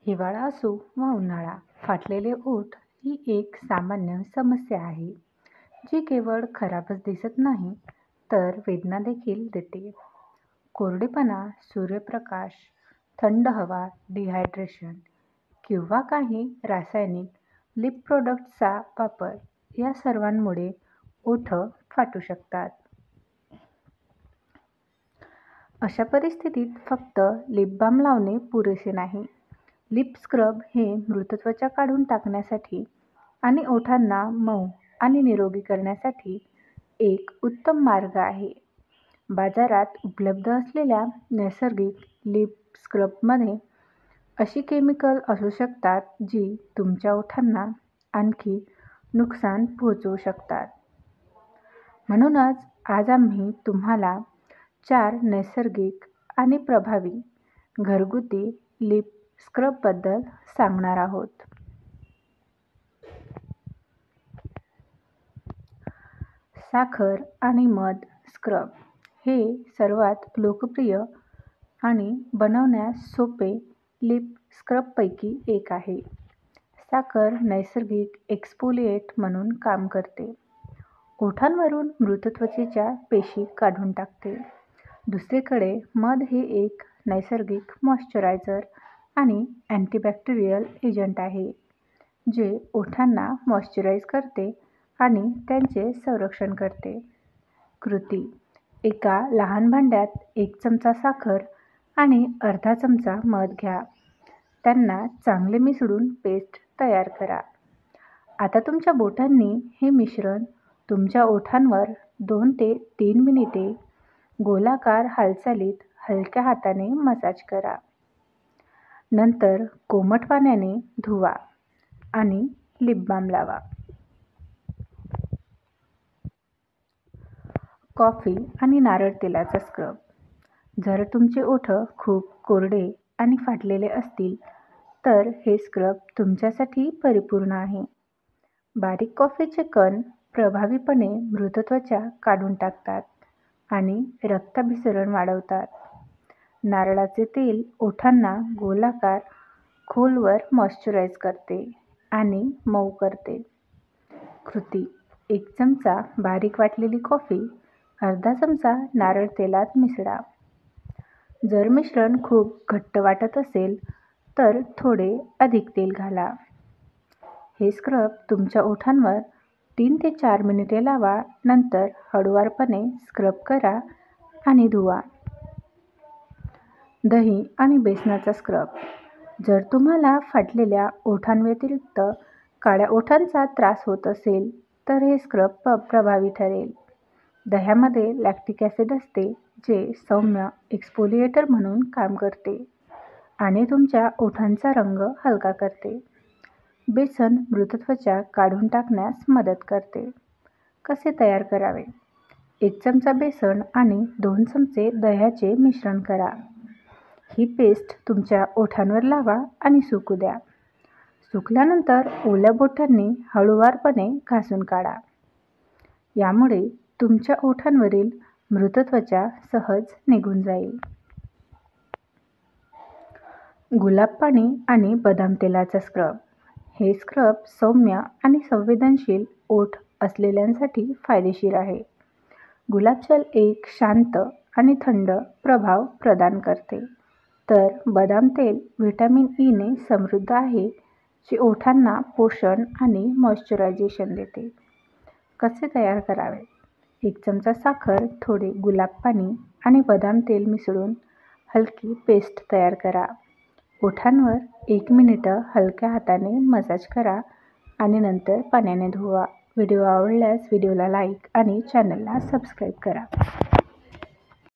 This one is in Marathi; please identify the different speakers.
Speaker 1: हिवाळा असो वा उन्हाळा, फाटलेले ओठ ही एक सामान्य समस्या आहे, जी केवळ खराबच दिसत नाही, तर वेदना देखील देते. कोरडेपणा, सूर्यप्रकाश, थंड हवा, डिहायड्रेशन किंवा काही रासायनिक लिप प्रोडक्ट्सचा वापर या सर्वांमुळे ओठ फाटू शकतात. अशा परिस्थितीत फक्त लिप बाम लावणे पुरेसे नाही. लिप स्क्रब हे मृत त्वचा काढून टाकण्यासाठी आणि ओठांना मऊ आणि निरोगी करण्यासाठी एक उत्तम मार्ग आहे. बाजारात उपलब्ध असलेल्या नैसर्गिक लिप स्क्रबमध्ये अशी केमिकल असू शकतात जी तुमच्या ओठांना आणखी नुकसान पोहोचवू शकतात. म्हणूनच आज आम्ही तुम्हाला 4 नैसर्गिक आणि प्रभावी घरगुती लिप स्क्रबबद्दल सांगणार आहोत. साखर आणि मध स्क्रब हे सर्वात लोकप्रिय आणि बनवण्यास सोपे लिप स्क्रबपैकी एक आहे. साखर नैसर्गिक एक्सफोलिएट म्हणून काम करते, ओठांवरून मृत त्वचेच्या पेशी काढून टाकते. दुसरीकडे मध हे एक नैसर्गिक मॉइश्चरायझर आणि अँटीबॅक्टेरियल एजंट आहे, जे ओठांना मॉइश्चराइज करते आणि त्यांचे संरक्षण करते. कृती: एका लहान भांड्यात 1 चमचा साखर आणि अर्धा चमचा मध घ्या. त्यांना चांगले मिसळून पेस्ट तयार करा. आता तुमच्या बोटांनी हे मिश्रण तुमच्या ओठांवर 2 ते 3 मिनिटे गोलाकार हालचालीत हलक्या हाताने मसाज करा. नंतर कोमट पाण्याने धुवा आणि लिप बाम लावा. कॉफी आणि नारळ तेलाचा स्क्रब. जर तुमचे ओठ खूप कोरडे आणि फाटलेले असतील, तर हे स्क्रब तुमच्यासाठी परिपूर्ण आहे. बारीक कॉफीचे कण प्रभावीपणे मृत त्वचा काढून टाकतात आणि रक्ताभिसरण वाढवतात. नारळाचे तेल ओठांना गोलाकार, खोलवर मॉइश्चराइज करते आणि मऊ करते. कृती: 1 चमचा बारीक वाटलेली कॉफी अर्धा चमचा नारळ तेलात मिसळा. जर मिश्रण खूप घट्ट वाटत असेल, तर थोडे अधिक तेल घाला. हे स्क्रब तुमच्या ओठांवर 3 ते 4 मिनिटे लावा. नंतर हळूवारपणे स्क्रब करा आणि धुवा. दही आणि बेसनाचा स्क्रब. जर तुम्हाला फाटलेल्या ओठांव्यतिरिक्त काळ्या ओठांचा त्रास होत असेल, तर हे स्क्रब प्रभावी ठरेल. दह्यामध्ये लॅक्टिक ॲसिड असते, जे सौम्य एक्सफोलिएटर म्हणून काम करते आणि तुमच्या ओठांचा रंग हलका करते. बेसन मृत त्वचा काढून टाकण्यास मदत करते. कसे तयार करावे? 1 चमचा बेसन आणि 2 चमचे दह्याचे मिश्रण करा. ही पेस्ट तुमच्या ओठांवर लावा आणि सुकू द्या. सुकल्यानंतर ओल्या बोटांनी हळूवारपणे घासून काढा. यामुळे तुमच्या ओठांवरील मृत त्वचा सहज निघून जाईल. गुलाब पाणी आणि बदाम तेलाचा स्क्रब. हे स्क्रब सौम्य आणि संवेदनशील ओठ असलेल्यांसाठी फायदेशीर आहे. गुलाबजल एक शांत आणि थंड प्रभाव प्रदान करते, तर बदाम तेल व्हिटॅमिन ई ने समृद्ध आहे, जे ओठांना पोषण आणि मॉइश्चरायझेशन देते. कसे तयार करावे? 1 चमचा साखर, थोडे गुलाब पाणी आणि बदाम तेल मिसळून हलकी पेस्ट तयार करा. ओठांवर 1 मिनिट हलक्या हाताने मसाज करा आणि नंतर पाण्याने धुवा. व्हिडिओ आवडल्यास व्हिडिओला लाईक आणि चॅनलला सबस्क्राईब करा.